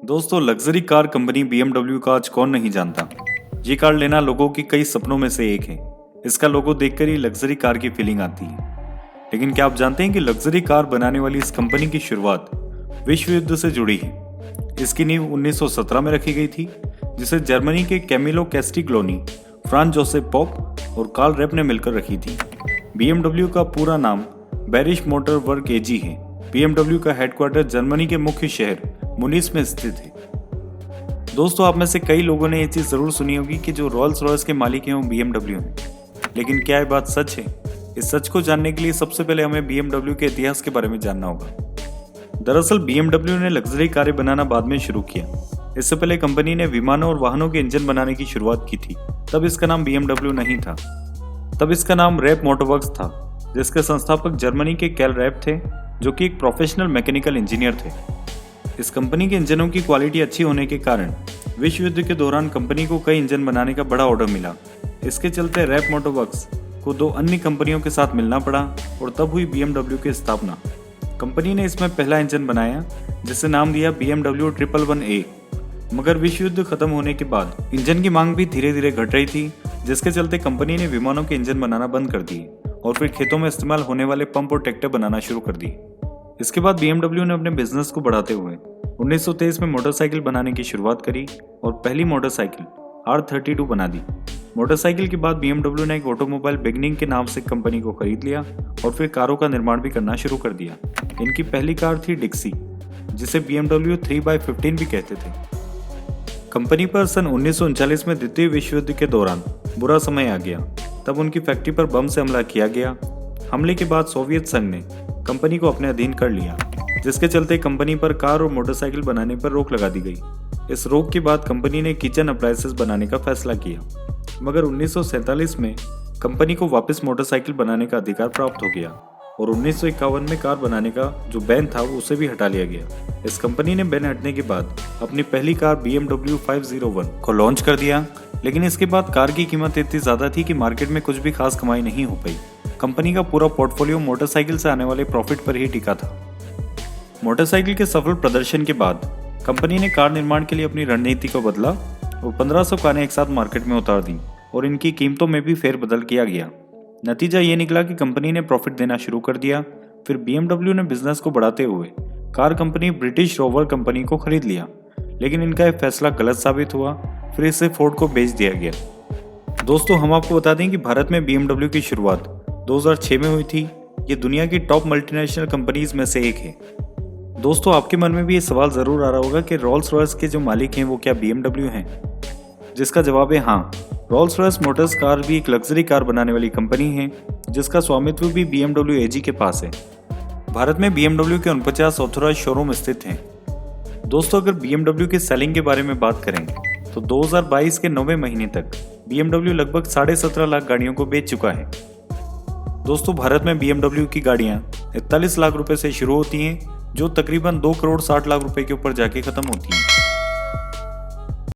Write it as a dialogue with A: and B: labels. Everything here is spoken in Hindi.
A: दोस्तों, लग्जरी कार कंपनी BMW का आज कौन नहीं जानता। ये कार लेना लोगों की कई सपनों में से एक है। इसका लोगो देखकर ही लग्जरी कार की फीलिंग आती है। लेकिन क्या आप जानते हैं कि लग्जरी कार बनाने वाली इस कंपनी की शुरुआत विश्व युद्ध से जुड़ी है। इसकी नींव 1917 में रखी गई थी, जिसे जर्मनी के कैमिलो कैस्टिग्लोनी, फ्रांज जोसेफ पॉप और कार्ल रेप ने मिलकर रखी थी। BMW का पूरा नाम बैरिश मोटर वर्क AG है। BMW का हेडक्वार्टर जर्मनी के मुख्य शहर मुनिस में स्थित है। दोस्तों, आप में से कई लोगों ने ये चीज जरूर सुनी होगी कि जो रोल्स रॉयस के मालिक हैं वो BMW हैं। लेकिन क्या ये बात सच है? इस सच को जानने के लिए सबसे पहले हमें BMW के इतिहास के बारे में जानना होगा। दरअसल BMW ने लग्जरी कारें बनाना बाद में शुरू किया। इससे पहले कंपनी ने विमानों और वाहनों के इंजन बनाने की शुरुआत की थी। तब इसका नाम BMW नहीं था, तब इसका नाम रैप मोटरवर्क्स था, जिसके संस्थापक जर्मनी के कैल रैप थे, जो कि एक प्रोफेशनल मैकेनिकल इंजीनियर थे। इस कंपनी के इंजनों की क्वालिटी अच्छी होने के कारण विश्व युद्ध के दौरान कंपनी को कई इंजन बनाने का बड़ा ऑर्डर मिला। इसके चलते रैप मोटरवर्क्स को 2 अन्य कंपनियों के साथ मिलना पड़ा और तब हुई BMW की स्थापना। कंपनी ने इसमें पहला इंजन बनाया, जिसे नाम दिया BMW 111A। मगर विश्व युद्ध खत्म होने के बाद इंजन की मांग भी धीरे धीरे घट रही थी, जिसके चलते कंपनी ने विमानों के इंजन बनाना बंद कर दिए और फिर खेतों में इस्तेमाल होने वाले पंप और ट्रैक्टर बनाना शुरू कर दिए। इसके बाद BMW ने अपने बिजनेस को बढ़ाते हुए 1923 में मोटरसाइकिल बनाने की शुरुआत करी और पहली मोटरसाइकिल R32 बना दी। मोटरसाइकिल के बाद BMW ने एक ऑटोमोबाइल बिगनिंग के नाम से कंपनी को खरीद लिया और फिर कारों का निर्माण भी करना शुरू कर दिया। इनकी पहली कार थी डिक्सी, जिसे BMW 3x15 भी कहते थे। कंपनी पर सन 1939 में द्वितीय विश्व युद्ध के दौरान बुरा समय आ गया। तब उनकी फैक्ट्री पर बम से हमला किया गया। हमले के बाद सोवियत संघ ने कंपनी को अपने अधीन कर लिया, जिसके चलते कंपनी पर कार और मोटरसाइकिल बनाने पर रोक लगा दी गई। इस रोक के बाद कंपनी ने किचन अप्लायंसेस बनाने का फैसला किया। मगर 1947 में कंपनी को वापस मोटरसाइकिल बनाने का अधिकार प्राप्त हो गया और 1951 में कार बनाने का जो बैन था उसे भी हटा लिया गया। इस कंपनी ने बैन हटने के बाद अपनी पहली कार BMW 501 को लॉन्च कर दिया। लेकिन इसके बाद कार की कीमत इतनी ज्यादा थी कि मार्केट में कुछ भी खास कमाई नहीं हो पाई। कंपनी का पूरा पोर्टफोलियो मोटरसाइकिल से आने वाले प्रॉफिट पर ही टिका था। मोटरसाइकिल के सफल प्रदर्शन के बाद कंपनी ने कार निर्माण के लिए अपनी रणनीति को बदला और 1500 कारें एक साथ मार्केट में उतार दी और इनकी कीमतों में भी फेरबदल किया गया। नतीजा ये निकला कि कंपनी ने प्रॉफिट देना शुरू कर दिया। फिर BMW ने बिजनेस को बढ़ाते हुए car company British rover company को खरीद लिया। लेकिन इनका यह फैसला गलत साबित हुआ। फिर इसे फोर्ड को बेच दिया गया। दोस्तों, हम आपको बता दें कि भारत में BMW की शुरुआत 2006 में हुई थी। ये दुनिया की टॉप मल्टीनेशनल कंपनीज में से एक है। दोस्तों, आपके मन में भी ये सवाल जरूर आ रहा होगा कि रोल्स रॉयस के जो मालिक हैं वो क्या BMW हैं? जिसका जवाब है हाँ। रोल्स रॉयस मोटर्स कार भी एक लग्जरी कार बनाने वाली कंपनी है, जिसका स्वामित्व भी BMW AG के पास है। भारत में BMW के 49 ऑथोराइज शोरूम स्थित हैं। दोस्तों, अगर BMW के सेलिंग के बारे में बात करें तो 2022 के 9वें महीने तक BMW लगभग 17.5 लाख गाड़ियों को बेच चुका है। दोस्तों, भारत में BMW की गाड़ियां 41 लाख रुपए से शुरू होती हैं, जो तकरीबन 2 करोड़ 60 लाख रुपए के ऊपर जाके खत्म होती हैं।